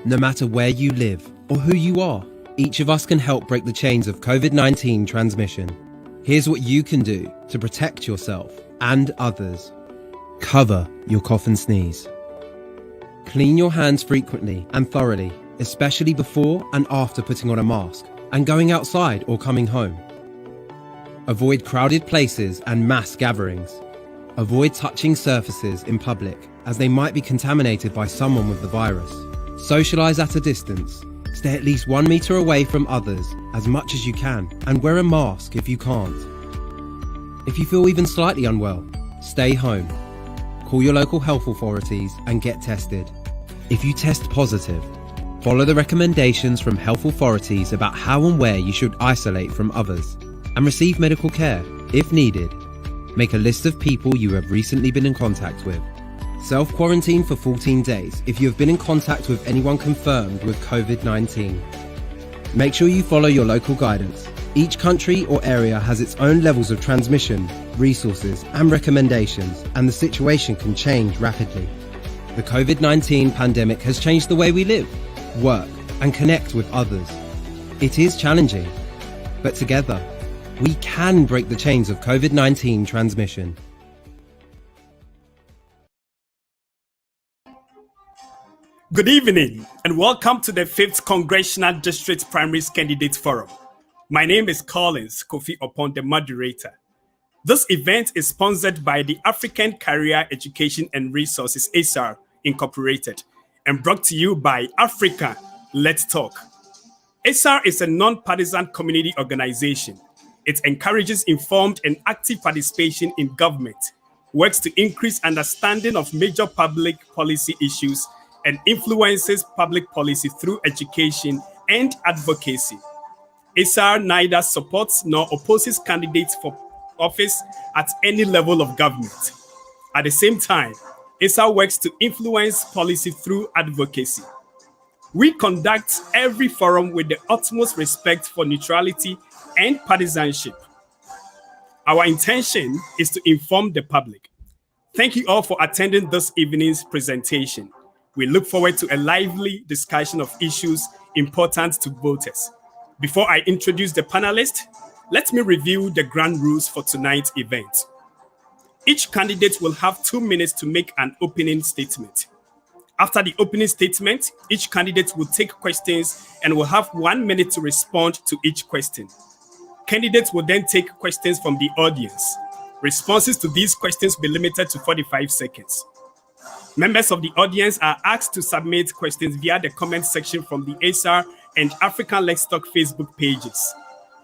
No matter where you live or who you are, each of us can help break the chains of COVID-19 transmission. Here's what you can do to protect yourself and others. Cover your cough and sneeze. Clean your hands frequently and thoroughly, especially before and after putting on a mask and going outside or coming home. Avoid crowded places and mass gatherings. Avoid touching surfaces in public as they might be contaminated by someone with the virus. Socialize at a distance. Stay at least 1 meter away from others as much as you can and wear a mask if you can't. If you feel even slightly unwell, stay home. Call your local health authorities and get tested. If you test positive, follow the recommendations from health authorities about how and where you should isolate from others and receive medical care if needed. Make a list of people you have recently been in contact with. Self-quarantine for 14 days if you have been in contact with anyone confirmed with COVID-19. Make sure you follow your local guidance. Each country or area has its own levels of transmission, resources, and recommendations, and the situation can change rapidly. The COVID-19 pandemic has changed the way we live, work, and connect with others. It is challenging, but together, we can break the chains of COVID-19 transmission. Good evening and welcome to the 5th Congressional District Primaries Candidates Forum. My name is Collins Kofi Opon, the moderator. This event is sponsored by the African Career Education and Resources ACER Incorporated and brought to you by Africa Let's Talk. ACER is a non-partisan community organization. It encourages informed and active participation in government, works to increase understanding of major public policy issues, and influences public policy through education and advocacy. ACER neither supports nor opposes candidates for office at any level of government. At the same time, ACER works to influence policy through advocacy. We conduct every forum with the utmost respect for neutrality and partisanship. Our intention is to inform the public. Thank you all for attending this evening's presentation. We look forward to a lively discussion of issues important to voters. Before I introduce the panelists, let me review the ground rules for tonight's event. Each candidate will have 2 minutes to make an opening statement. After the opening statement, each candidate will take questions and will have 1 minute to respond to each question. Candidates will then take questions from the audience. Responses to these questions will be limited to 45 seconds. Members of the audience are asked to submit questions via the comment section from the ACER and African Let's Talk Facebook pages.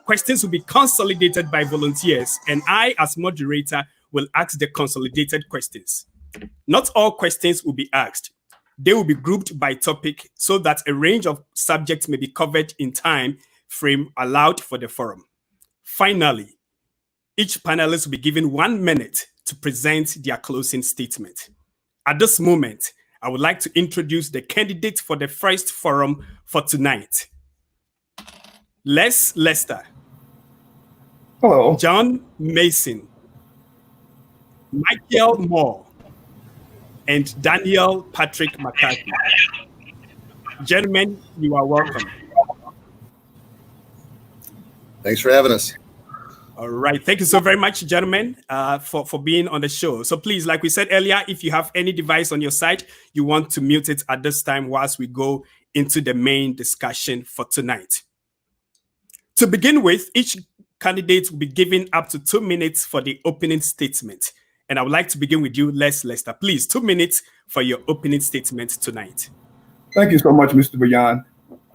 Questions will be consolidated by volunteers, and I, as moderator, will ask the consolidated questions. Not all questions will be asked. They will be grouped by topic so that a range of subjects may be covered in time frame allowed for the forum. Finally, each panelist will be given 1 minute to present their closing statement. At this moment, I would like to introduce the candidate for the first forum for tonight. Les Lester. Hello. John Mason. Michael Moore. And Daniel Patrick McCarthy. Gentlemen, you are welcome. Thanks for having us. All right. Thank you so very much, gentlemen, for being on the show. So please, like we said earlier, if you have any device on your side, you want to mute it at this time whilst we go into the main discussion for tonight. To begin with, each candidate will be given up to 2 minutes for the opening statement. And I would like to begin with you, Les Lester. Please, 2 minutes for your opening statement tonight. Thank you so much, Mr. Bayan.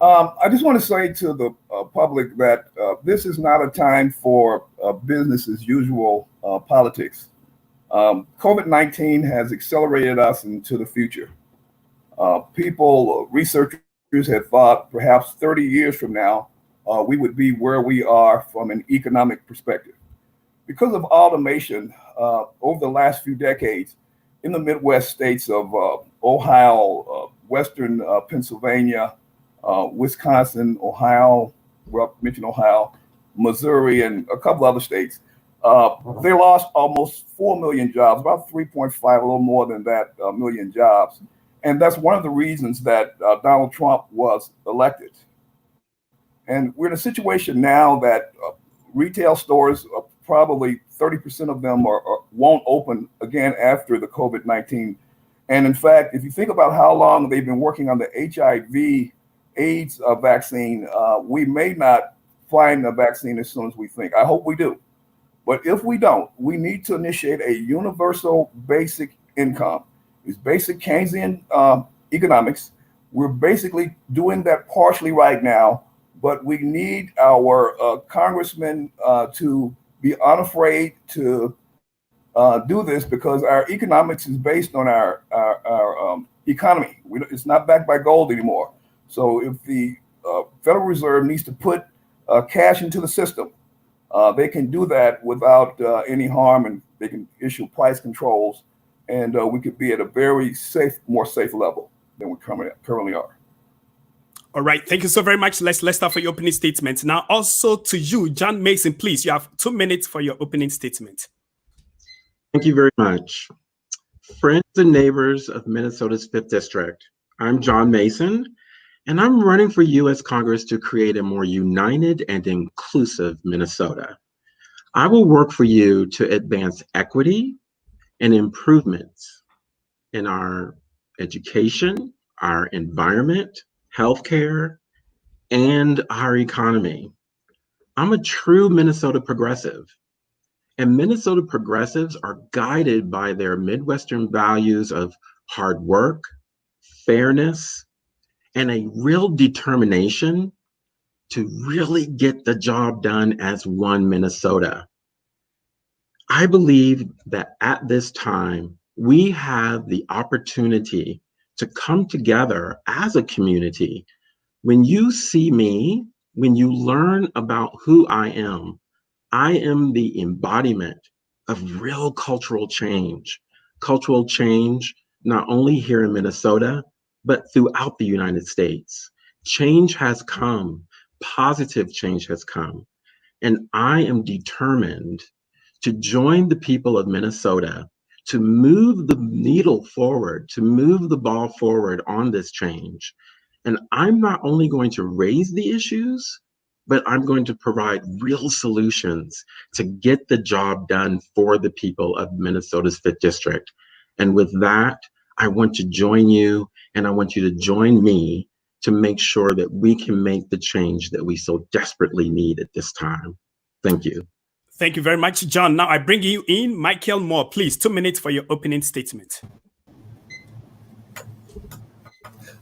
I just want to say to the public that this is not a time for business as usual politics. COVID-19 has accelerated us into the future. Researchers had thought perhaps 30 years from now, we would be where we are from an economic perspective. Because of automation, over the last few decades, in the Midwest states of Ohio, Western Pennsylvania, Wisconsin, Ohio, well, mentioned Ohio, Missouri, and a couple other states, they lost almost 4 million jobs, about 3.5, a little more than that, million jobs. And that's one of the reasons that Donald Trump was elected. And we're in a situation now that retail stores, probably 30% of them won't open again after the COVID-19. And in fact, if you think about how long they've been working on the HIV/AIDS vaccine, we may not find a vaccine as soon as we think. I hope we do. But if we don't, we need to initiate a universal basic income. It's basic Keynesian economics. We're basically doing that partially right now, but we need our congressmen to be unafraid to do this, because our economics is based on our economy. It's not backed by gold anymore. So if the Federal Reserve needs to put cash into the system, they can do that without any harm, and they can issue price controls, and we could be at a very safe, more safe level than we currently are. All right. Thank you so very much. Let's start for your opening statement. Now, also to you, John Mason, please. You have 2 minutes for your opening statement. Thank you very much. Friends and neighbors of Minnesota's 5th District, I'm John Mason, and I'm running for U.S. Congress to create a more united and inclusive Minnesota. I will work for you to advance equity and improvements in our education, our environment, healthcare, and our economy. I'm a true Minnesota progressive. And Minnesota progressives are guided by their Midwestern values of hard work, fairness, and a real determination to really get the job done as one Minnesota. I believe that at this time, we have the opportunity to come together as a community. When you see me, when you learn about who I am the embodiment of real cultural change not only here in Minnesota, but throughout the United States. Change has come, positive change has come, and I am determined to join the people of Minnesota to move the needle forward, to move the ball forward on this change. And I'm not only going to raise the issues, but I'm going to provide real solutions to get the job done for the people of Minnesota's 5th District. And with that, I want to join you, and I want you to join me to make sure that we can make the change that we so desperately need at this time. Thank you. Thank you very much, John. Now I bring you in Michael Moore, please. 2 minutes for your opening statement.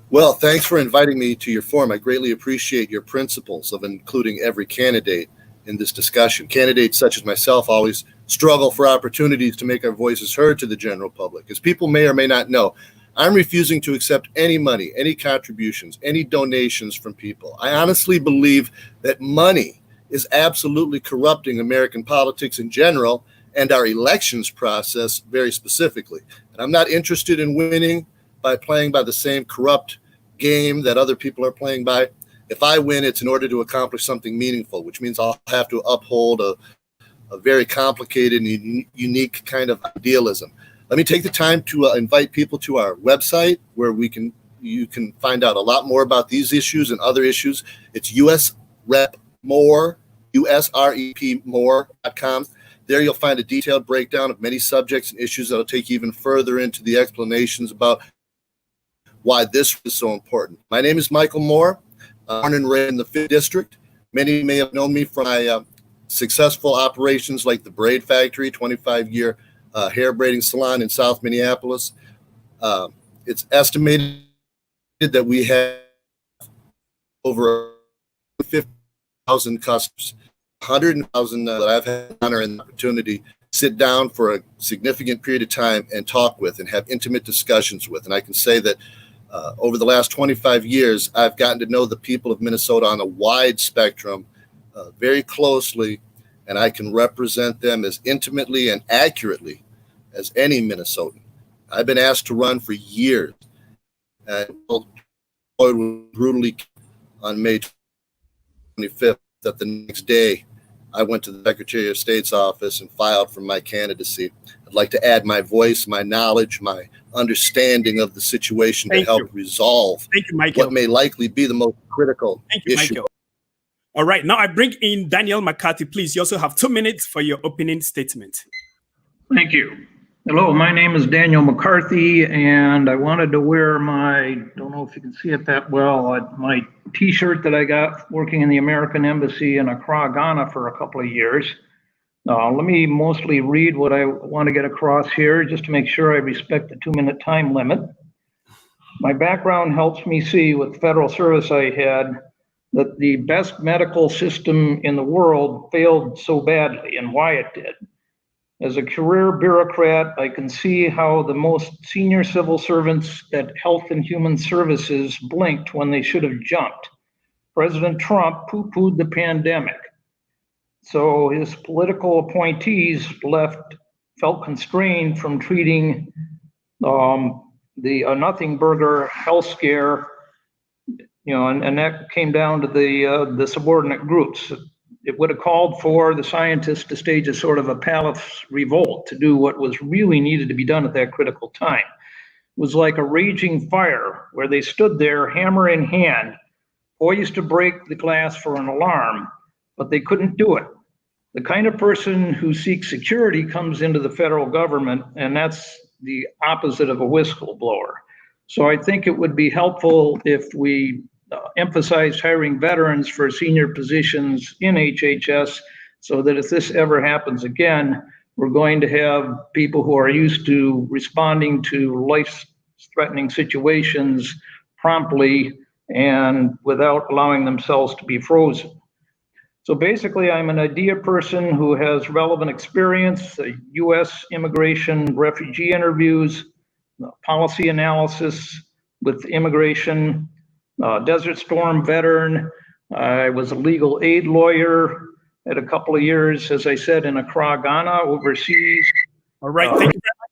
Well, thanks for inviting me to your forum. I greatly appreciate your principles of including every candidate in this discussion. Candidates such as myself always struggle for opportunities to make our voices heard to the general public. As people may or may not know, I'm refusing to accept any money, any contributions, any donations from people. I honestly believe that money is absolutely corrupting American politics in general and our elections process very specifically. And I'm not interested in winning by playing by the same corrupt game that other people are playing by. If I win, it's in order to accomplish something meaningful, which means I'll have to uphold a very complicated and unique kind of idealism. Let me take the time to invite people to our website where you can find out a lot more about these issues and other issues. It's usrepmore.com. There you'll find a detailed breakdown of many subjects and issues that will take you even further into the explanations about why this is so important. My name is Michael Moore, born and raised in the 5th District. Many may have known me from my successful operations like the Braid Factory, 25-year hair braiding salon in South Minneapolis. It's estimated that we have over 50,000 customers, 100,000 that I've had the honor and the opportunity sit down for a significant period of time and talk with and have intimate discussions with. And I can say that over the last 25 years, I've gotten to know the people of Minnesota on a wide spectrum very closely, and I can represent them as intimately and accurately as any Minnesotan. I've been asked to run for years, and was brutally on May 25th, that the next day I went to the Secretary of State's office and filed for my candidacy. I'd like to add my voice, my knowledge, my understanding of the situation to help resolve what may likely be the most critical issue. Michael. All right, now I bring in Daniel McCarthy. Please, you also have 2 minutes for your opening statement. Thank you. Hello, my name is Daniel McCarthy, and I wanted to wear my, don't know if you can see it that well, my t-shirt that I got working in the American Embassy in Accra, Ghana for a couple of years. Let me mostly read what I want to get across here, just to make sure I respect the 2-minute time limit. My background helps me see with the federal service I had that the best medical system in the world failed so badly and why it did. As a career bureaucrat, I can see how the most senior civil servants at Health and Human Services blinked when they should have jumped. President Trump poo-pooed the pandemic. So his political appointees felt constrained from treating the nothing burger health scare, and that came down to the subordinate groups. It would have called for the scientists to stage a sort of a palace revolt to do what was really needed to be done at that critical time. It was like a raging fire where they stood there, hammer in hand, poised to break the glass for an alarm, but they couldn't do it. The kind of person who seeks security comes into the federal government, and that's the opposite of a whistleblower. So I think it would be helpful if we emphasized hiring veterans for senior positions in HHS, so that if this ever happens again, we're going to have people who are used to responding to life-threatening situations promptly and without allowing themselves to be frozen. So basically, I'm an idea person who has relevant experience, U.S. immigration, refugee interviews, policy analysis with immigration, Desert Storm veteran. I was a legal aid lawyer at a couple of years, as I said, in Accra, Ghana, overseas. All right, thank you very much.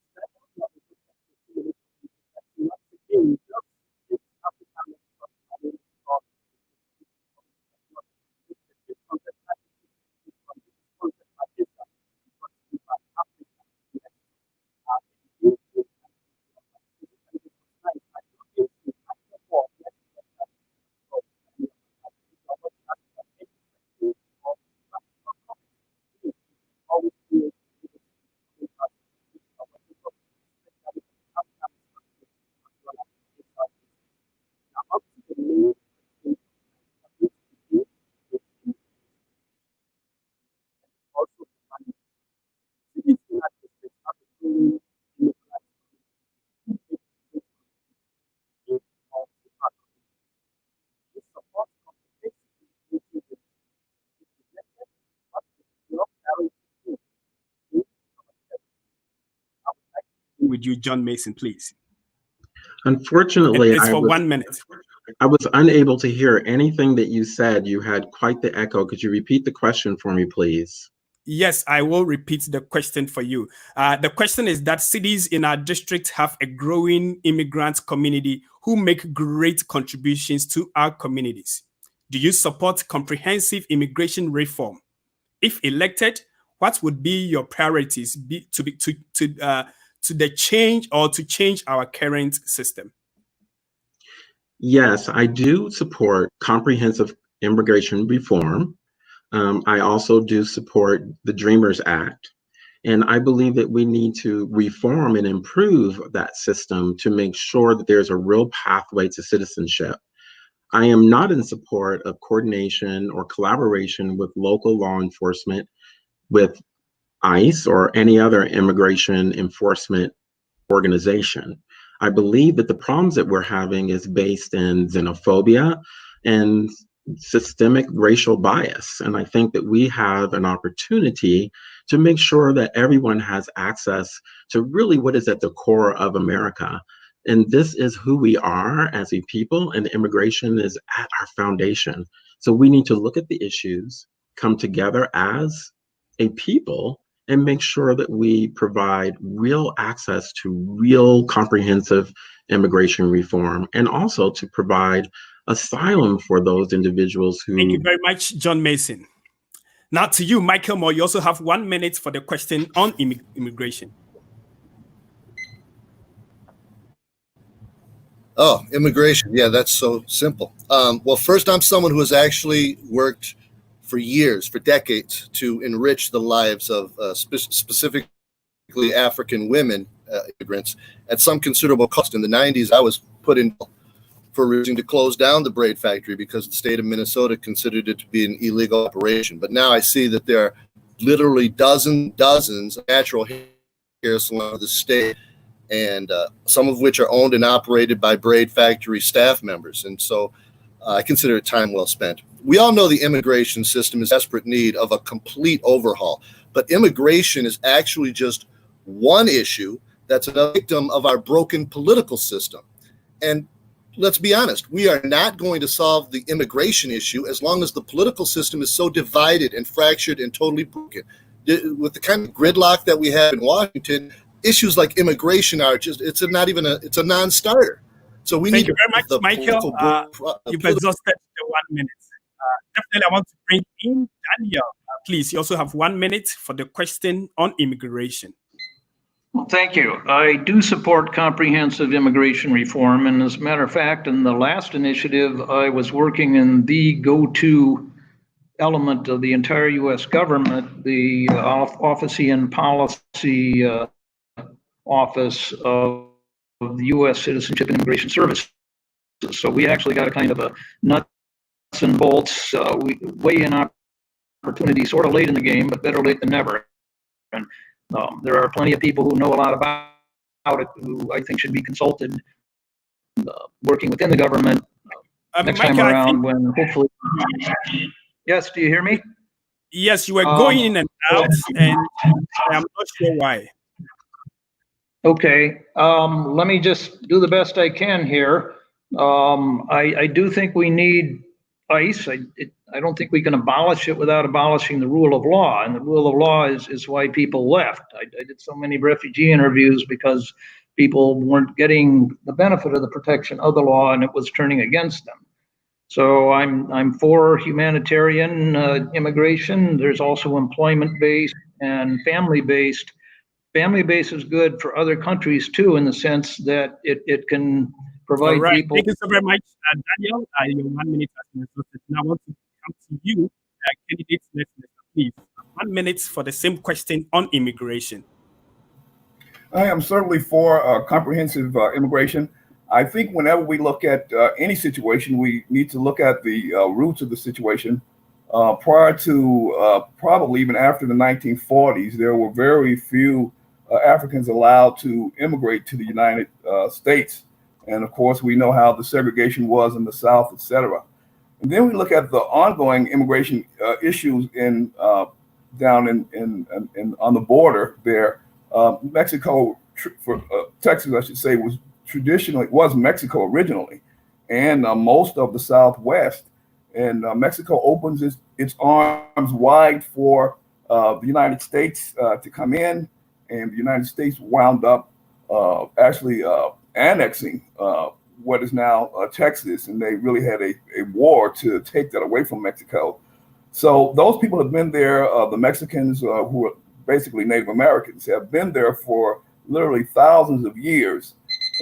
With you, John Mason, please. Unfortunately, it's for 1 minute. I was unable to hear anything that you said. You had quite the echo. Could you repeat the question for me, please? Yes, I will repeat the question for you. The question is that cities in our district have a growing immigrant community who make great contributions to our communities. Do you support comprehensive immigration reform? If elected, what would be your priorities to the change or to change our current system? Yes, I do support comprehensive immigration reform. I also do support the Dreamers Act. And I believe that we need to reform and improve that system to make sure that there's a real pathway to citizenship. I am not in support of coordination or collaboration with local law enforcement, with ICE or any other immigration enforcement organization. I believe that the problems that we're having is based in xenophobia and systemic racial bias. And I think that we have an opportunity to make sure that everyone has access to really what is at the core of America. And this is who we are as a people, and immigration is at our foundation. So we need to look at the issues, come together as a people, and make sure that we provide real access to real comprehensive immigration reform, and also to provide asylum for those individuals who— Thank you very much, John Mason. Now to you, Michael Moore, you also have 1 minute for the question on immigration. Oh, immigration. Yeah, that's so simple. Well, first, I'm someone who has actually worked for years, for decades, to enrich the lives of specifically African women immigrants at some considerable cost. In the 90s, I was put in for refusing to close down the braid factory because the state of Minnesota considered it to be an illegal operation. But now I see that there are literally dozens of natural hair salons in the state, and some of which are owned and operated by braid factory staff members. And so I consider it time well spent. We all know the immigration system is in desperate need of a complete overhaul, but immigration is actually just one issue that's a victim of our broken political system. And let's be honest, we are not going to solve the immigration issue as long as the political system is so divided and fractured and totally broken. With the kind of gridlock that we have in Washington, issues like immigration are just, it's a non-starter. So we Thank need you very much, Michael. You've exhausted the 1 minute. Definitely, I want to bring in Daniel. Please, you also have 1 minute for the question on immigration. Well, thank you. I do support comprehensive immigration reform. And as a matter of fact, in the last initiative, I was working in the go-to element of the entire U.S. government, the Office and Policy Office of the U.S. Citizenship and Immigration Services. So we actually got a kind of a nuts and bolts weigh-in opportunity, sort of late in the game, but better late than never. And there are plenty of people who know a lot about it who I think should be consulted working within the government next Michael, time around when hopefully. Yes, do you hear me? Yes, you were going in and out, and I'm not sure why. Okay, let me just do the best I can here. I do think we need ICE. I don't think we can abolish it without abolishing the rule of law, and the rule of law is why people left. I did so many refugee interviews because people weren't getting the benefit of the protection of the law, and it was turning against them. So I'm for humanitarian immigration. There's also employment-based and family-based. Family-based is good for other countries too, in the sense that it can provide people. Thank you so very much, Daniel. Your 1 minute has been exhausted. Now I want to come to you, candidates. Please, 1 minute for the same question on immigration. I am certainly for comprehensive immigration. I think whenever we look at any situation, we need to look at the roots of the situation. Prior to probably even after the 1940s, there were very few Africans allowed to immigrate to the United States. And of course, we know how the segregation was in the South, et cetera. And then we look at the ongoing immigration issues in down in on the border there. Mexico, Texas, I should say, was Mexico originally, and most of the Southwest. And Mexico opens its arms wide for the United States to come in, and the United States wound up actually annexing what is now Texas, and they really had a war to take that away from Mexico. So those people have been there. The Mexicans, who are basically Native Americans, have been there for literally thousands of years,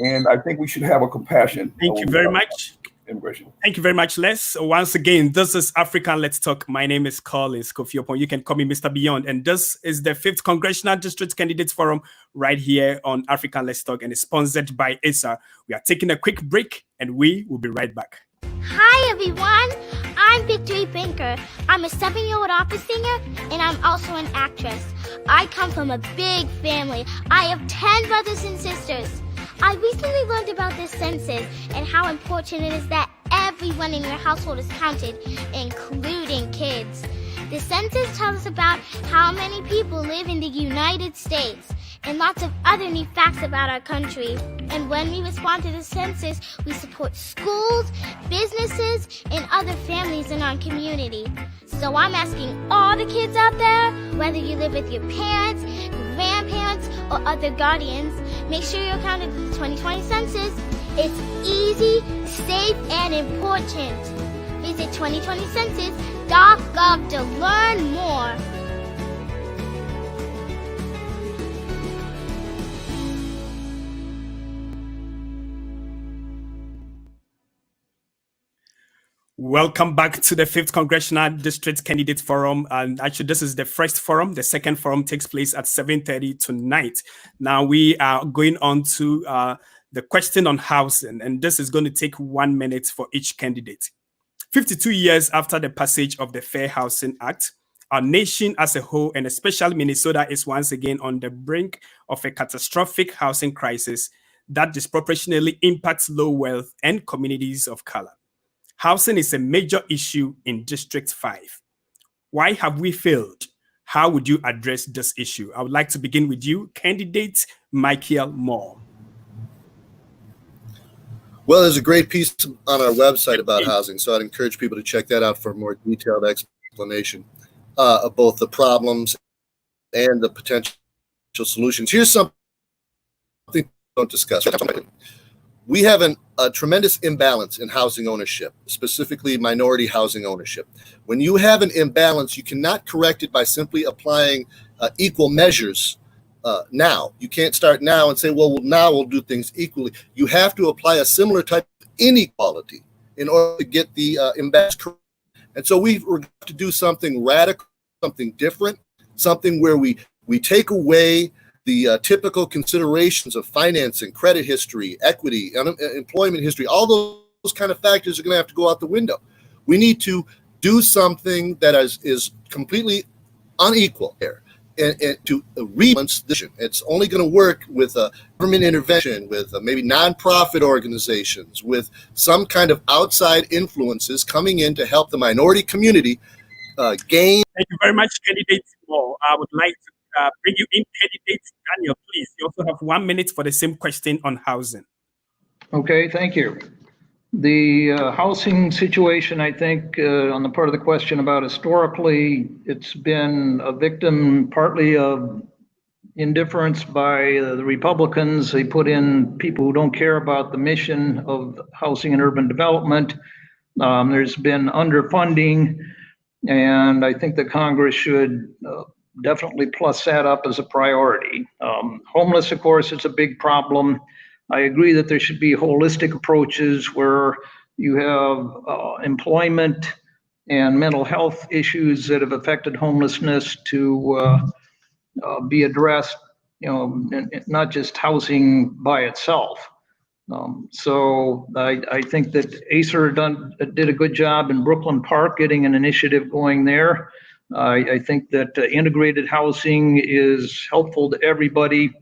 and I think we should have a compassion. Thank you very much. Immigration. Thank you very much, Les. Once again, this is African Let's Talk. My name is Collins Kofi Opon. You can call me Mr. Beyond. And this is the 5th Congressional District Candidates Forum right here on African Let's Talk, and it's sponsored by ACER. We are taking a quick break, and we will be right back. Hi, everyone. I'm Victory Banker. I'm a 7-year-old opera singer, and I'm also an actress. I come from a big family. I have 10 brothers and sisters. I recently learned about this census and how important it is that everyone in your household is counted, including kids. The census tells us about how many people live in the United States and lots of other neat facts about our country. And when we respond to the census, we support schools, businesses, and other families in our community. So I'm asking all the kids out there, whether you live with your parents, grandparents, or other guardians, make sure you're counted in the 2020 census. It's easy, safe, and important. Visit 2020census.gov to learn more. Welcome back to the 5th Congressional District Candidate Forum. And actually, this is the first forum. The second forum takes place at 7:30 tonight. Now, we are going on to the question on housing, and this is going to take 1 minute for each candidate. 52 years after the passage of the Fair Housing Act, our nation as a whole, and especially Minnesota, is once again on the brink of a catastrophic housing crisis that disproportionately impacts low wealth and communities of color. Housing is a major issue in District 5. Why have we failed? How would you address this issue? I would like to begin with you, candidate Michael Moore. Well, there's a great piece on our website about housing, so I'd encourage people to check that out for a more detailed explanation of both the problems and the potential solutions. Here's something we don't discuss. We have a tremendous imbalance in housing ownership, specifically minority housing ownership. When you have an imbalance, you cannot correct it by simply applying equal measures now. You can't start now and say, well, now we'll do things equally. You have to apply a similar type of inequality in order to get the imbalance correct. And so we're going to do something radical, something different, something where we take away the typical considerations of financing, credit history, equity, employment history. All those kind of factors are going to have to go out the window. We need to do something that is completely unequal here and to rebalance this. It's only going to work with government intervention, with maybe nonprofit organizations, with some kind of outside influences coming in to help the minority community gain. Thank you very much, candidate Moore. I would like to bring you in, candidate Daniel, please. You also have 1 minute for the same question on housing. Okay, thank you. The housing situation, I think, on the part of the question about historically, it's been a victim partly of indifference by the Republicans. They put in people who don't care about the mission of housing and urban development. There's been underfunding, and I think that Congress should definitely plus that up as a priority. Homeless, of course, is a big problem. I agree that there should be holistic approaches where you have employment and mental health issues that have affected homelessness to be addressed, not just housing by itself. So I think that ACER did a good job in Brooklyn Park getting an initiative going there. I think that integrated housing is helpful to everybody,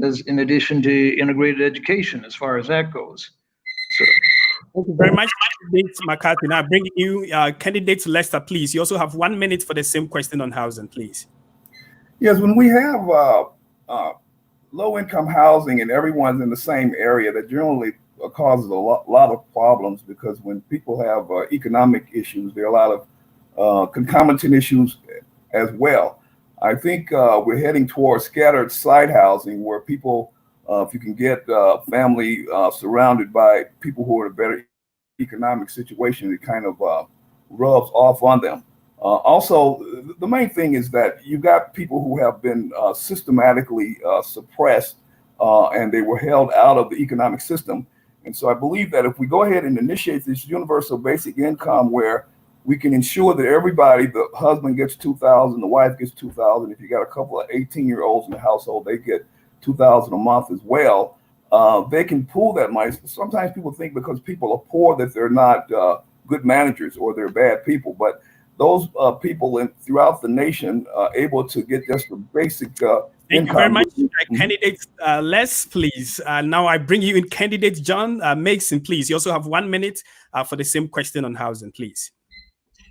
as in addition to integrated education, as far as that goes. So, thank you very much, candidate McCarthy. Now, bring you candidate Lester, please. You also have 1 minute for the same question on housing, please. Yes, when we have low-income housing and everyone's in the same area, that generally causes a lot of problems, because when people have economic issues, there are a lot of concomitant issues as well. I think we're heading towards scattered site housing, where people, if you can get family surrounded by people who are in a better economic situation, it kind of rubs off on them. Also, the main thing is that you've got people who have been systematically suppressed and they were held out of the economic system. And so I believe that if we go ahead and initiate this universal basic income, where we can ensure that everybody, the husband gets $2,000, the wife gets $2,000. If you got a couple of 18-year-olds in the household, they get $2,000 a month as well. They can pool that money. Sometimes people think because people are poor that they're not good managers or they're bad people, but those people throughout the nation able to get just the basic income. Thank you very much, candidate Les, please. Now I bring you in, candidate John Mason, please. You also have 1 minute for the same question on housing, please.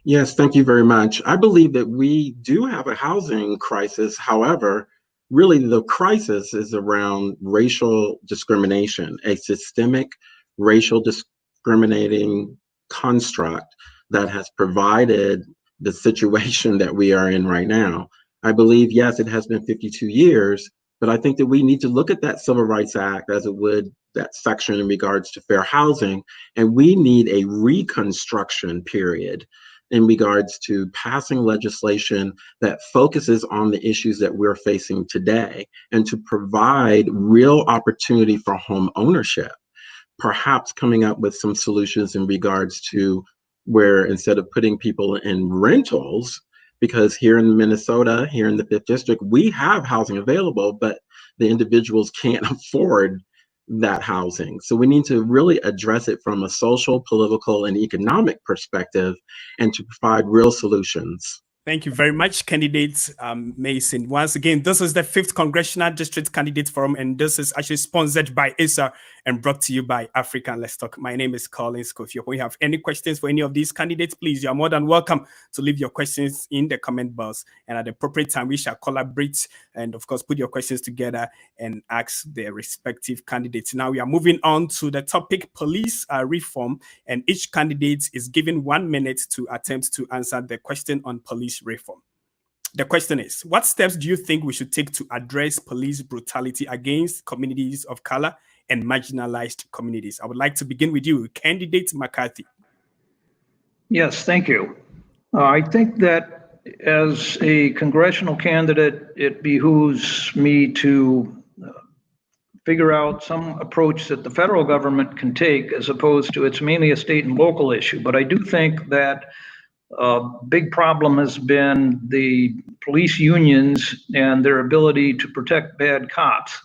Yes, thank you very much. I believe that we do have a housing crisis. However, really the crisis is around racial discrimination, a systemic racial discriminating construct that has provided the situation that we are in right now. I believe, yes, it has been 52 years, but I think that we need to look at that Civil Rights Act as it would that section in regards to fair housing, and we need a reconstruction period in regards to passing legislation that focuses on the issues that we're facing today and to provide real opportunity for home ownership, perhaps coming up with some solutions in regards to where instead of putting people in rentals, because here in Minnesota, here in the 5th District, we have housing available, but the individuals can't afford that housing. So we need to really address it from a social, political, and economic perspective and to provide real solutions. Thank you very much, candidate Mason. Once again, this is the 5th Congressional District Candidate Forum, and this is actually sponsored by ACER and brought to you by African Let's Talk. My name is Collins Kofi. If you have any questions for any of these candidates, please, you're more than welcome to leave your questions in the comment box. And at the appropriate time, we shall collaborate and, of course, put your questions together and ask their respective candidates. Now we are moving on to the topic police reform, and each candidate is given 1 minute to attempt to answer the question on police reform. The question is, what steps do you think we should take to address police brutality against communities of color and marginalized communities? I would like to begin with you, candidate McCarthy. Yes, thank you. I think that as a congressional candidate, it behooves me to figure out some approach that the federal government can take, as opposed to it's mainly a state and local issue. But I do think that a big problem has been the police unions and their ability to protect bad cops.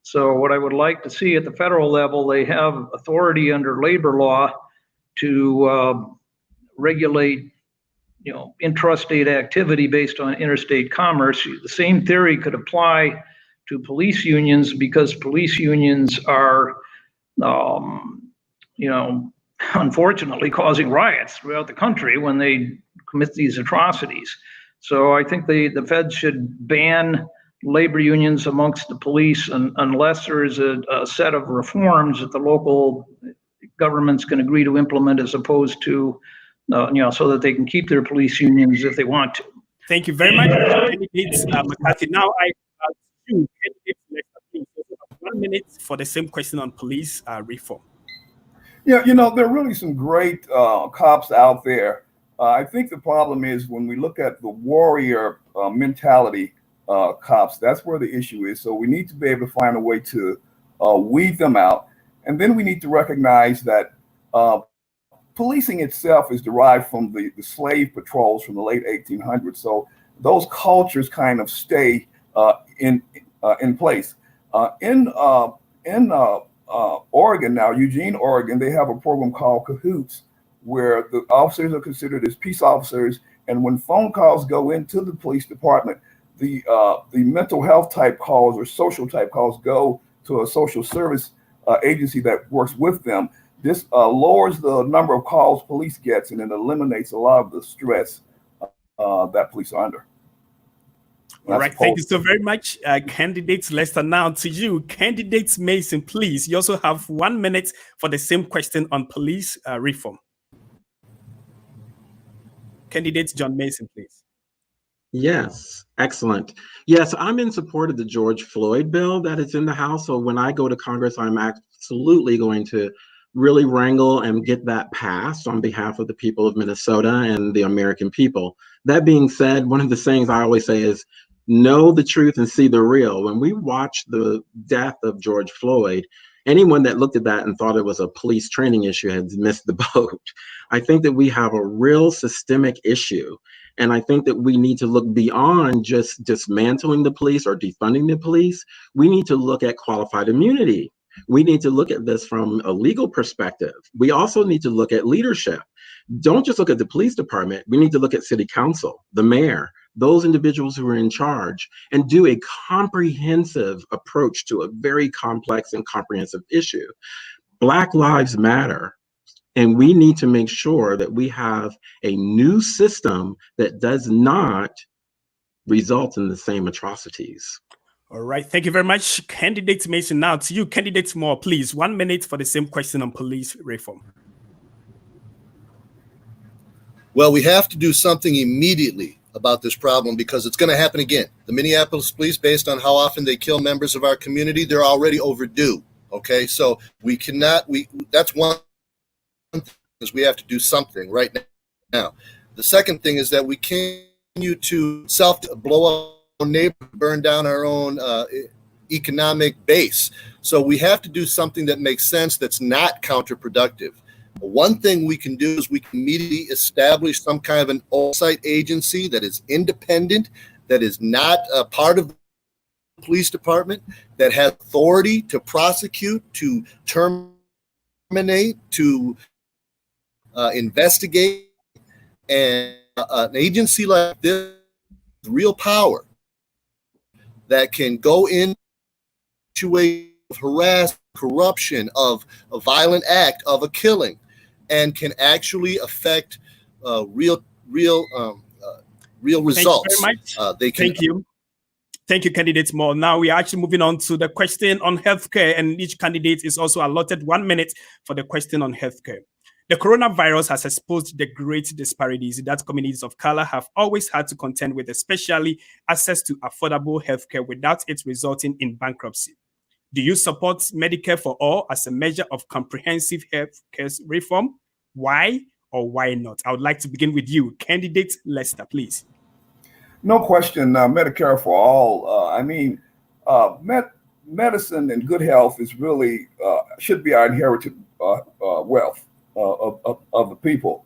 So what I would like to see at the federal level, they have authority under labor law to regulate, intrastate activity based on interstate commerce. The same theory could apply to police unions, because police unions are, unfortunately causing riots throughout the country when they commit these atrocities. So I think the feds should ban labor unions amongst the police unless there is a set of reforms that the local governments can agree to implement, as opposed to, so that they can keep their police unions if they want to. Thank you very much, candidates McCarthy. Now I ask you, candidates, please, 1 minute for the same question on police reform. Yeah, there are really some great cops out there. I think the problem is when we look at the warrior mentality cops, that's where the issue is. So we need to be able to find a way to weed them out. And then we need to recognize that policing itself is derived from the slave patrols from the late 1800s. So those cultures kind of stay in place. In Oregon now, Eugene, Oregon, they have a program called Cahoots, where the officers are considered as peace officers. And when phone calls go into the police department, the mental health type calls or social type calls go to a social service agency that works with them. This lowers the number of calls police gets, and it eliminates a lot of the stress that police are under. All right, thank you so very much, candidates Lester. Now to you, candidates Mason, please. You also have 1 minute for the same question on police reform. Candidate John Mason, please. Yes, excellent. Yes, I'm in support of the George Floyd bill that is in the House. So when I go to Congress, I'm absolutely going to really wrangle and get that passed on behalf of the people of Minnesota and the American people. That being said, one of the sayings I always say is, know the truth and see the real. When we watched the death of George Floyd, anyone that looked at that and thought it was a police training issue had missed the boat. I think that we have a real systemic issue. And I think that we need to look beyond just dismantling the police or defunding the police. We need to look at qualified immunity. We need to look at this from a legal perspective. We also need to look at leadership. Don't just look at the police department. We need to look at city council, the mayor, those individuals who are in charge, and do a comprehensive approach to a very complex and comprehensive issue. Black Lives Matter. And we need to make sure that we have a new system that does not result in the same atrocities. All right. Thank you very much, candidate Mason. Now to you, candidate Moore, please. 1 minute for the same question on police reform. Well, we have to do something immediately about this problem, because it's going to happen again. The Minneapolis police, based on how often they kill members of our community, they're already overdue. Okay, so we cannot. That's one thing, is we have to do something right now. The second thing is that we continue to blow up our neighbor, burn down our own economic base. So we have to do something that makes sense, that's not counterproductive. One thing we can do is we can immediately establish some kind of an oversight agency that is independent, that is not a part of the police department, that has authority to prosecute, to terminate, to investigate. And an agency like this, real power, that can go in situations of harassment, corruption, of a violent act, of a killing, and can actually affect real results. Thank you very much. Thank you. Thank you, candidates Moore. Now we are actually moving on to the question on healthcare, and each candidate is also allotted 1 minute for the question on healthcare. The coronavirus has exposed the great disparities that communities of color have always had to contend with, especially access to affordable healthcare without it resulting in bankruptcy. Do you support Medicare for all as a measure of comprehensive healthcare reform? Why or why not? I would like to begin with you, candidate Lester, please. No question, Medicare for all. Medicine and good health is really should be our inherited wealth of the people.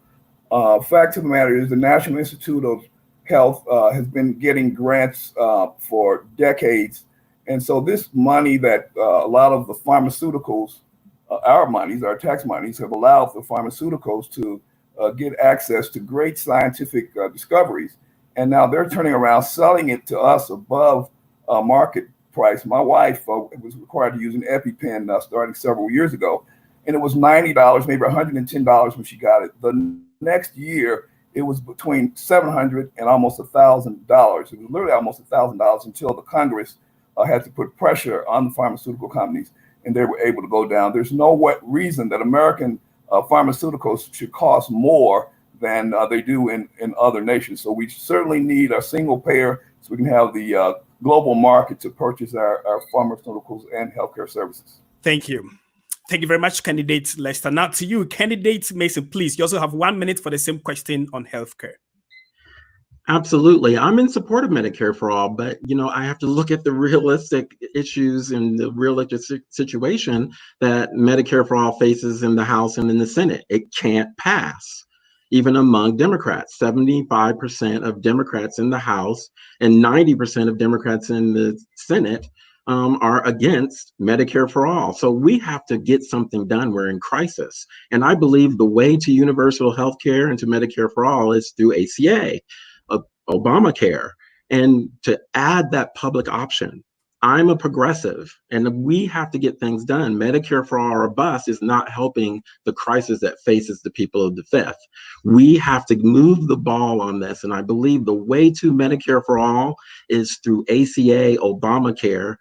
Fact of the matter is, the National Institute of Health has been getting grants for decades, and so this money that a lot of the pharmaceuticals, our tax monies, have allowed the pharmaceuticals to get access to great scientific discoveries. And now they're turning around selling it to us above market price. My wife was required to use an EpiPen starting several years ago, and it was $90, maybe $110 when she got it. The next year, it was between $700 and almost $1,000. It was literally almost $1,000 until the Congress had to put pressure on the pharmaceutical companies, and they were able to go down. There's no reason that American pharmaceuticals should cost more than they do in other nations. So we certainly need a single payer so we can have the global market to purchase our pharmaceuticals and healthcare services. Thank you. Thank you very much, candidate Lester. Now to you, candidate Mason, please. You also have 1 minute for the same question on healthcare. Absolutely. I'm in support of Medicare for all, but I have to look at the realistic issues and the realistic situation that Medicare for all faces in the House and in the Senate. It can't pass. Even among Democrats, 75% of Democrats in the House and 90% of Democrats in the Senate are against Medicare for all. So we have to get something done. We're in crisis. And I believe the way to universal health care and to Medicare for all is through ACA, Obamacare, and to add that public option. I'm a progressive, and we have to get things done. Medicare for all or bust is not helping the crisis that faces the people of the Fifth. We have to move the ball on this, and I believe the way to Medicare for all is through ACA, Obamacare.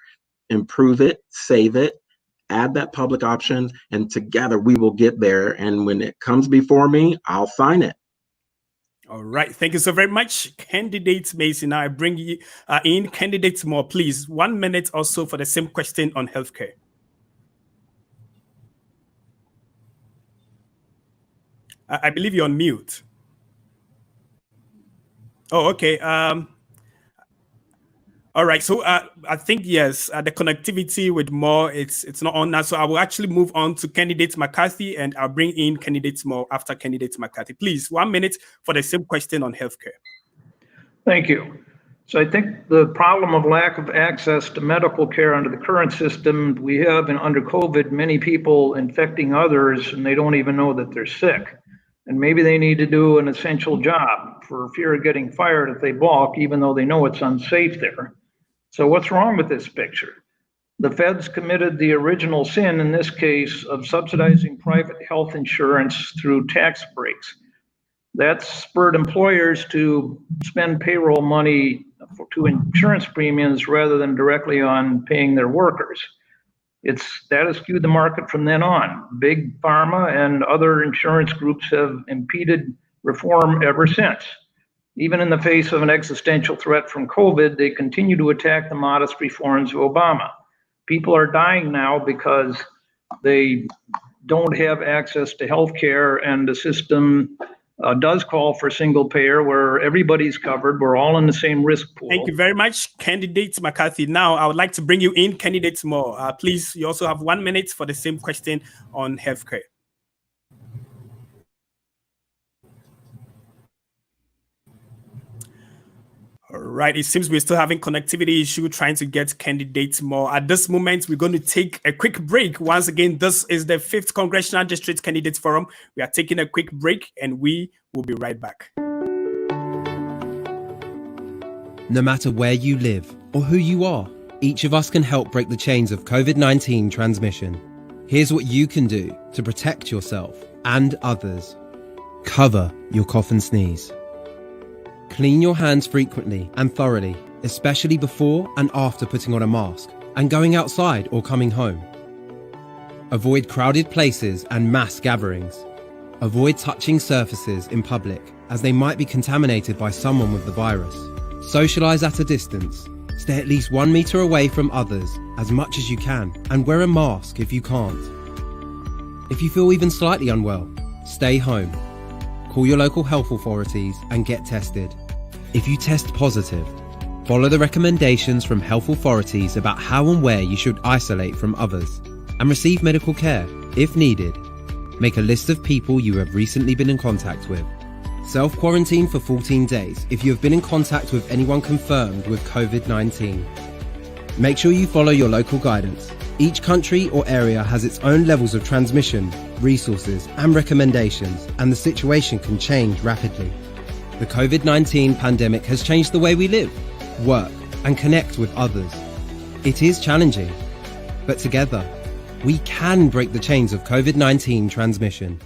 Improve it, save it, add that public option, and together we will get there. And when it comes before me, I'll sign it. All right. Thank you so very much, candidate Mason. Now I bring you in candidate Moore, please. 1 minute also for the same question on healthcare. I believe you're on mute. Oh, okay. All right. So I think, yes, the connectivity with Moore, it's not on now. So I will actually move on to candidate McCarthy, and I'll bring in candidate Moore after candidate McCarthy. Please, 1 minute for the same question on healthcare. Thank you. So I think the problem of lack of access to medical care under the current system we have, and under COVID, many people infecting others, and they don't even know that they're sick. And maybe they need to do an essential job for fear of getting fired if they balk, even though they know it's unsafe there. So what's wrong with this picture? The feds committed the original sin in this case of subsidizing private health insurance through tax breaks. That spurred employers to spend payroll money to insurance premiums rather than directly on paying their workers. That has skewed the market from then on. Big pharma and other insurance groups have impeded reform ever since. Even in the face of an existential threat from COVID, they continue to attack the modest reforms of Obama. People are dying now because they don't have access to health care, and the system does call for single payer where everybody's covered. We're all in the same risk pool. Thank you very much, Candidate McCarthy. Now, I would like to bring you in, Candidate Moore. Please, you also have 1 minute for the same question on healthcare. All right, it seems we're still having connectivity issue trying to get Candidates More. At this moment, we're going to take a quick break. Once again, this is the 5th Congressional District Candidates Forum. We are taking a quick break and we will be right back. No matter where you live or who you are, each of us can help break the chains of COVID-19 transmission. Here's what you can do to protect yourself and others. Cover your cough and sneeze. Clean your hands frequently and thoroughly, especially before and after putting on a mask and going outside or coming home. Avoid crowded places and mass gatherings. Avoid touching surfaces in public as they might be contaminated by someone with the virus. Socialize at a distance. Stay at least 1 meter away from others as much as you can and wear a mask if you can't. If you feel even slightly unwell, stay home. Call your local health authorities and get tested. If you test positive, follow the recommendations from health authorities about how and where you should isolate from others and receive medical care if needed. Make a list of people you have recently been in contact with. Self-quarantine for 14 days if you have been in contact with anyone confirmed with COVID-19. Make sure you follow your local guidance. Each country or area has its own levels of transmission, resources, and recommendations, and the situation can change rapidly. The COVID-19 pandemic has changed the way we live, work, and connect with others. It is challenging, but together, we can break the chains of COVID-19 transmission.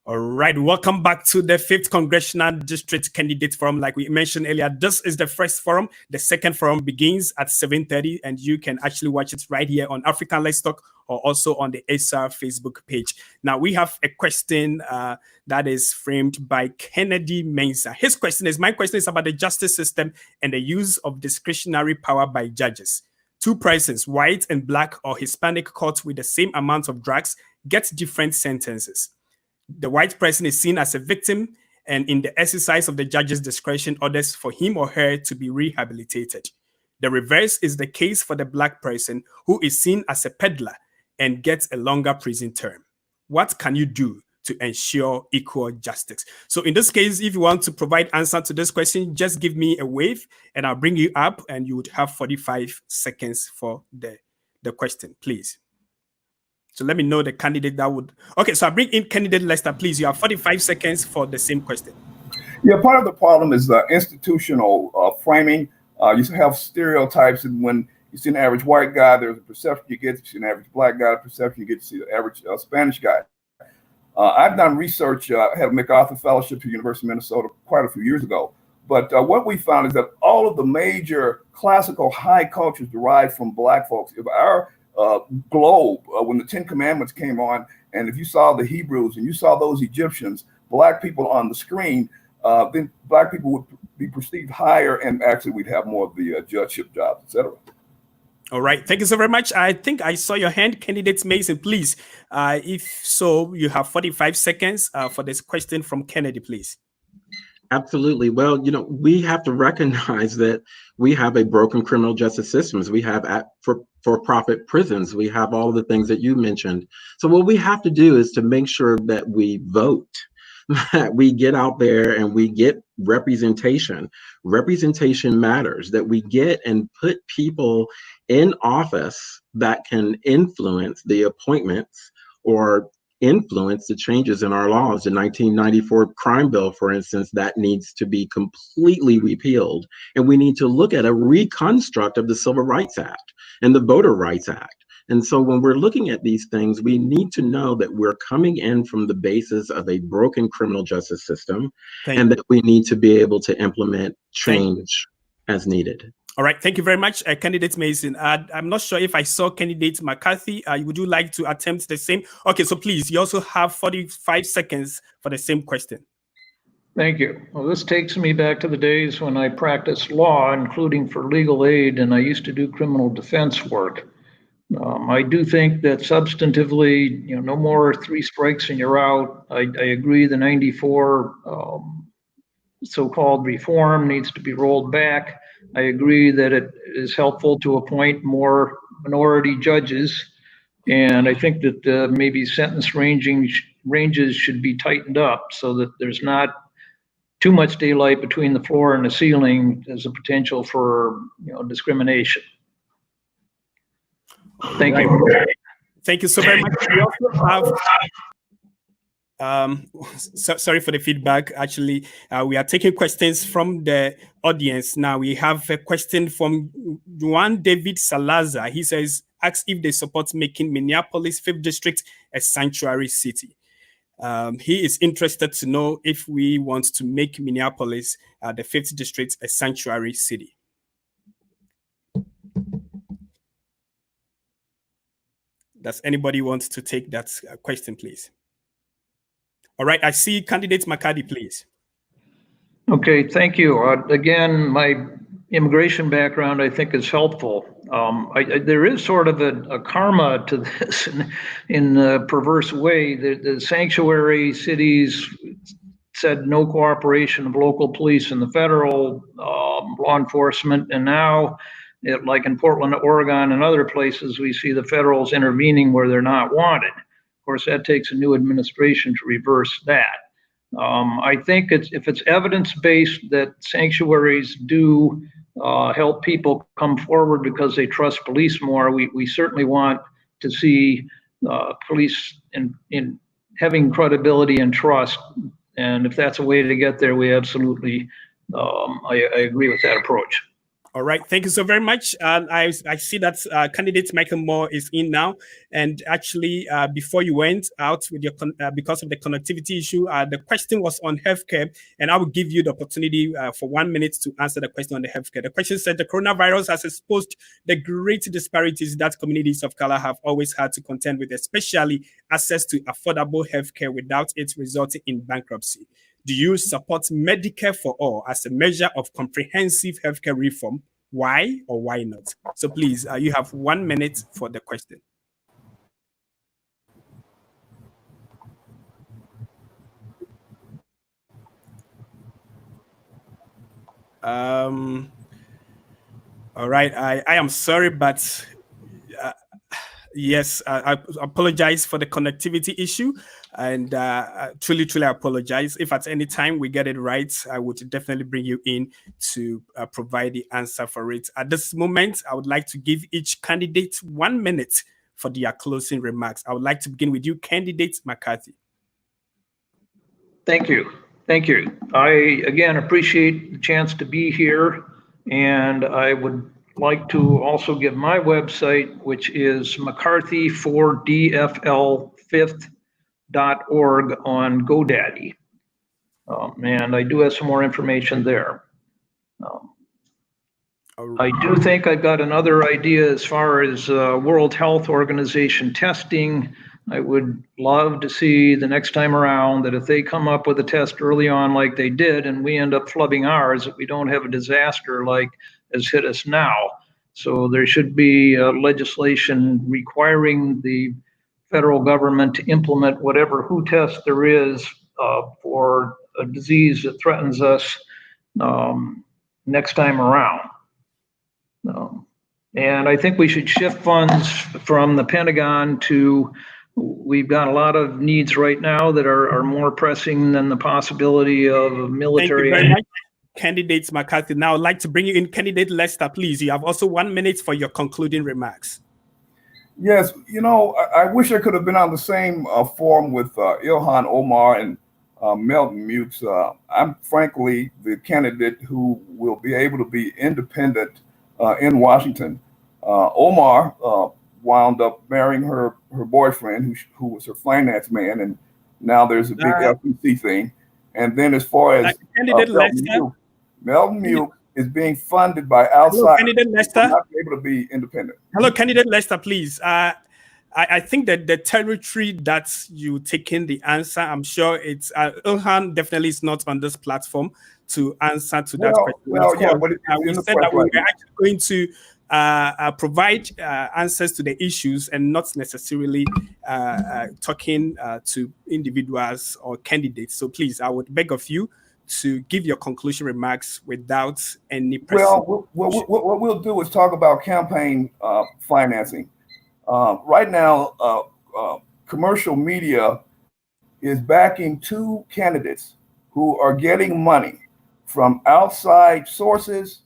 All right, welcome back to the 5th Congressional District Candidate Forum. Like we mentioned earlier, this is the first forum. The second forum begins at 7:30, and you can actually watch it right here on African Let's Talk or also on the ACER Facebook page. Now, we have a question that is framed by Kennedy Mensah. His question is, my question is about the justice system and the use of discretionary power by judges. Two persons, white and black or Hispanic, caught with the same amount of drugs get different sentences. The white person is seen as a victim, and in the exercise of the judge's discretion, orders for him or her to be rehabilitated. The reverse is the case for the black person, who is seen as a peddler and gets a longer prison term. What can you do to ensure equal justice? So in this case, if you want to provide answer to this question, just give me a wave and I'll bring you up, and you would have 45 seconds for the question, please. So let me know the candidate that would... Okay, so I bring in candidate Lester, please. You have 45 seconds for the same question. Yeah, part of the problem is institutional framing. You have stereotypes, and when you see an average white guy, there's a perception you get. You see an average black guy, a perception you get to see the average Spanish guy. I've done research. I had a MacArthur Fellowship at the University of Minnesota quite a few years ago. But what we found is that all of the major classical high cultures derived from black folks. If our globe, when the 10 Commandments came on, and if you saw the Hebrews and you saw those Egyptians, black people on the screen, then black people would be perceived higher, and actually we'd have more of the judgeship jobs, etc. All right, thank you so very much. I think I saw your hand, candidate Mason, please. If so, you have 45 seconds for this question from Kennedy, please. Absolutely. Well, we have to recognize that we have a broken criminal justice systems. We have for-profit prisons. We have all the things that you mentioned. So what we have to do is to make sure that we vote, that we get out there and we get representation. Representation matters, that we get and put people in office that can influence the appointments or influence the changes in our laws. The 1994 crime bill, for instance, that needs to be completely repealed. And we need to look at a reconstruct of the Civil Rights Act and the Voter Rights Act. And so when we're looking at these things, we need to know that we're coming in from the basis of a broken criminal justice system, and that we need to be able to implement change as needed. All right, thank you very much, Candidate Mason. I'm not sure if I saw Candidate McCarthy. Would you like to attempt the same? Okay, so please, you also have 45 seconds for the same question. Thank you. Well, this takes me back to the days when I practiced law, including for legal aid, and I used to do criminal defense work. I do think that substantively, no more 3 strikes and you're out. I agree the 94 so-called reform needs to be rolled back. I agree that it is helpful to appoint more minority judges. And I think that maybe sentence ranges should be tightened up so that there's not too much daylight between the floor and the ceiling as a potential for discrimination. Thank you. Thank you so very much. We also have sorry for the feedback. Actually, we are taking questions from the audience now. We have a question from Juan David Salazar. He says, asks if they support making Minneapolis 5th District a sanctuary city. He is interested to know if we want to make Minneapolis, the 5th District, a sanctuary city. Does anybody want to take that question, please? All right, I see Candidate McCarthy, please. Okay, thank you. Again, my immigration background, I think, is helpful. There is sort of a karma to this in a perverse way. The sanctuary cities said no cooperation of local police and the federal law enforcement, and now, like in Portland, Oregon, and other places, we see the federals intervening where they're not wanted. Of course, that takes a new administration to reverse that. I think if it's evidence-based that sanctuaries do help people come forward because they trust police more, we certainly want to see police in having credibility and trust. And if that's a way to get there, we absolutely, I agree with that approach. All right, thank you so very much. I see that candidate Michael Moore is in now. And actually, before you went out with your because of the connectivity issue, the question was on healthcare, and I will give you the opportunity for 1 minute to answer the question on the healthcare. The question said the coronavirus has exposed the great disparities that communities of color have always had to contend with, especially access to affordable healthcare without it resulting in bankruptcy. Do you support Medicare for all as a measure of comprehensive healthcare reform? Why or why not? So please, you have 1 minute for the question. All right, I am sorry, but yes, I apologize for the connectivity issue, and truly I apologize. If at any time we get it right, I would definitely bring you in to provide the answer for it. At this moment, I would like to give each candidate 1 minute for their closing remarks. I would like to begin with you, Candidate McCarthy. Thank you. Thank you. I, again, appreciate the chance to be here, and I would like to also give my website, which is mccarthy4dfl5th.org on GoDaddy. And I do have some more information there. I do think I've got another idea as far as World Health Organization testing. I would love to see the next time around that if they come up with a test early on like they did and we end up flubbing ours, that we don't have a disaster like has hit us now. So there should be legislation requiring the federal government to implement whatever WHO test there is for a disease that threatens us next time around. And I think we should shift funds from the Pentagon to, we've got a lot of needs right now that are more pressing than the possibility of military. Thank you very much, Candidate McCarthy. Now I'd like to bring you in Candidate Lester, please. You have also 1 minute for your concluding remarks. Yes, you know, I wish I could have been on the same forum with Ilhan Omar and Melton Mukes. I'm frankly the candidate who will be able to be independent in Washington. Omar wound up marrying her boyfriend, who was her finance man, and now there's a big FEC thing. And then as far as Melton Mukes is being funded by outside. Hello, Candidate Lester. Not be able to be independent. Hello, Candidate Lester, please. I think that the territory that you take in the answer, I'm sure it's Ilhan definitely is not on this platform to answer to that question. Well, yeah, but we said that we were actually going to provide answers to the issues and not necessarily talking to individuals or candidates. So please, I would beg of you to give your conclusion remarks without any pressure. Well, what we'll do is talk about campaign financing. Right now, commercial media is backing two candidates who are getting money from outside sources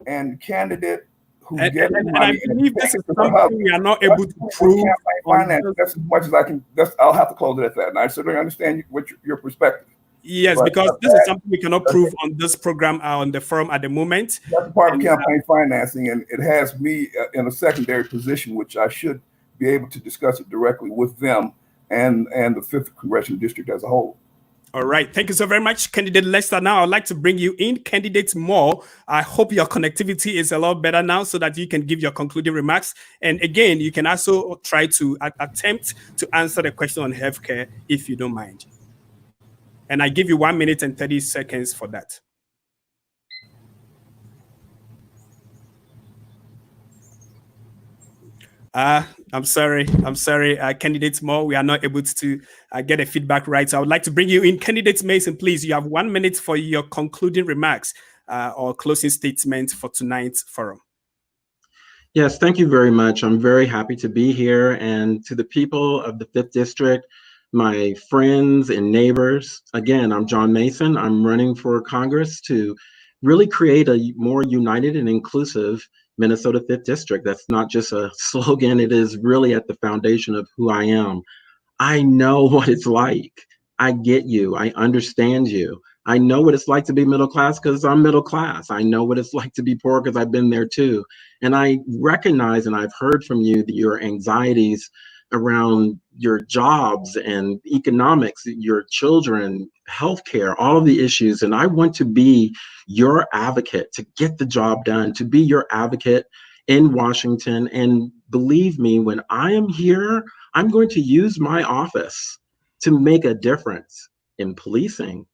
and candidate who's getting money. I believe this is something we are not able to prove. Finance. That's as much as I can. I'll have to close it at that. And I certainly understand your perspective. Yes, but because this is something we cannot prove on this program on the forum at the moment. That's part of campaign financing, and it has me in a secondary position, which I should be able to discuss it directly with them and the 5th Congressional District as a whole. All right. Thank you so very much, Candidate Lester. Now I'd like to bring you in, Candidate Moore. I hope your connectivity is a lot better now so that you can give your concluding remarks. And again, you can also try to attempt to answer the question on healthcare if you don't mind. And I give you 1 minute and 30 seconds for that. I'm sorry, Candidate Moore, we are not able to get a feedback right. So I would like to bring you in. Candidate Mason, please, you have 1 minute for your concluding remarks or closing statement for tonight's forum. Yes, thank you very much. I'm very happy to be here. And to the people of the 5th District, my friends and neighbors, again, I'm John Mason. I'm running for Congress to really create a more united and inclusive Minnesota 5th District. That's not just a slogan, it is really at the foundation of who I am. I know what it's like. I get you, I understand you. I know what it's like to be middle class because I'm middle class. I know what it's like to be poor because I've been there too. And I recognize, and I've heard from you, that your anxieties around your jobs and economics, your children, healthcare, all of the issues. And I want to be your advocate to get the job done, to be your advocate in Washington. And believe me, when I am here, I'm going to use my office to make a difference in policing,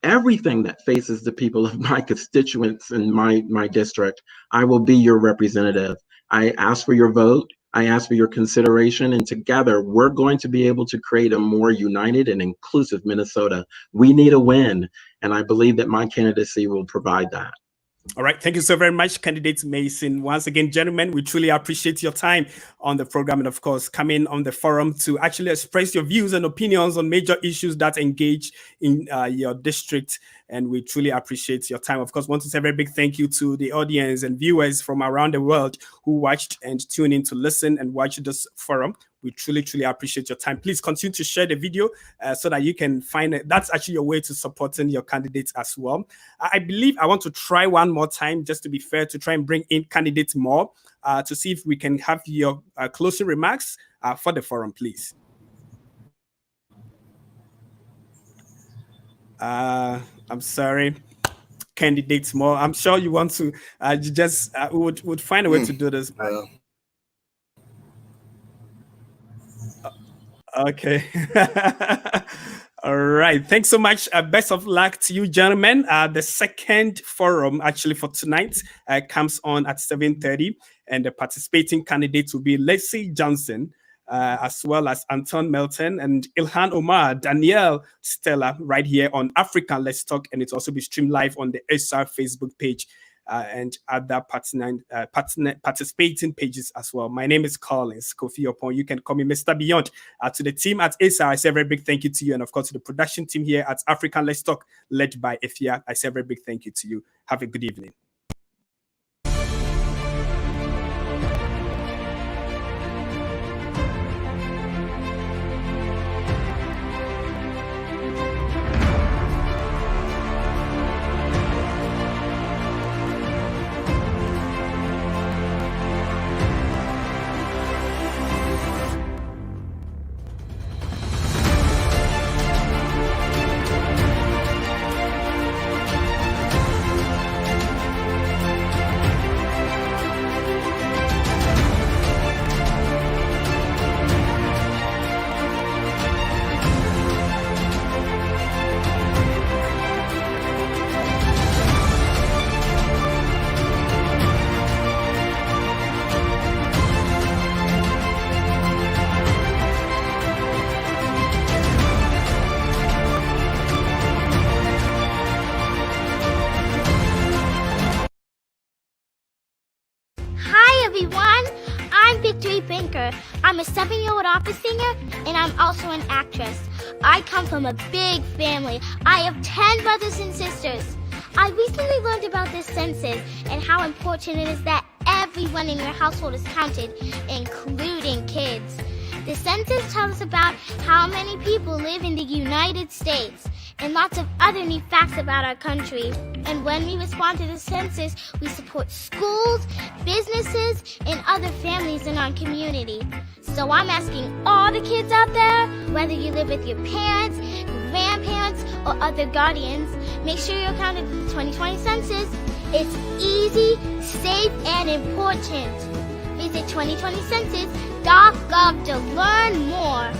everything that faces the people of my constituents in my district. I will be your representative. I ask for your vote. I ask for your consideration, and together we're going to be able to create a more united and inclusive Minnesota. We need a win, and I believe that my candidacy will provide that. All right. Thank you so very much, Candidate Mason. Once again, gentlemen, we truly appreciate your time on the program and, of course, coming on the forum to actually express your views and opinions on major issues that engage in your district. And we truly appreciate your time. Of course, want to say a very big thank you to the audience and viewers from around the world who watched and tuned in to listen and watch this forum. We truly, truly appreciate your time. Please continue to share the video so that you can find it. That's actually a way to supporting your candidates as well. I believe I want to try one more time, just to be fair, to try and bring in candidates more to see if we can have your closing remarks for the forum, please. I'm sorry, candidates more. I'm sure you want to just would find a way to do this. Okay. All right. Thanks so much. Best of luck to you, gentlemen. The second forum, actually, for tonight comes on at 7:30, and the participating candidates will be Leslie Johnson, as well as Anton Melton and Ilhan Omar, Danielle Stella, right here on African Let's Talk, and it's also be streamed live on the ACER Facebook page and other participating pages as well. My name is Collins Kofi Opon. You can call me Mr. Beyond. To the team at ACER, I say a very big thank you to you, and of course to the production team here at African Let's Talk, led by Efia, I say a very big thank you to you. Have a good evening. I'm a 7-year-old opera singer, and I'm also an actress. I come from a big family. I have 10 brothers and sisters. I recently learned about the census and how important it is that everyone in your household is counted, including kids. The census tells us about how many people live in the United States and lots of other neat facts about our country. And when we respond to the census, we support schools, businesses, and other families in our community. So I'm asking all the kids out there, whether you live with your parents, grandparents, or other guardians, make sure you're counted for the 2020 census. It's easy, safe, and important. Visit 2020census.gov to learn more.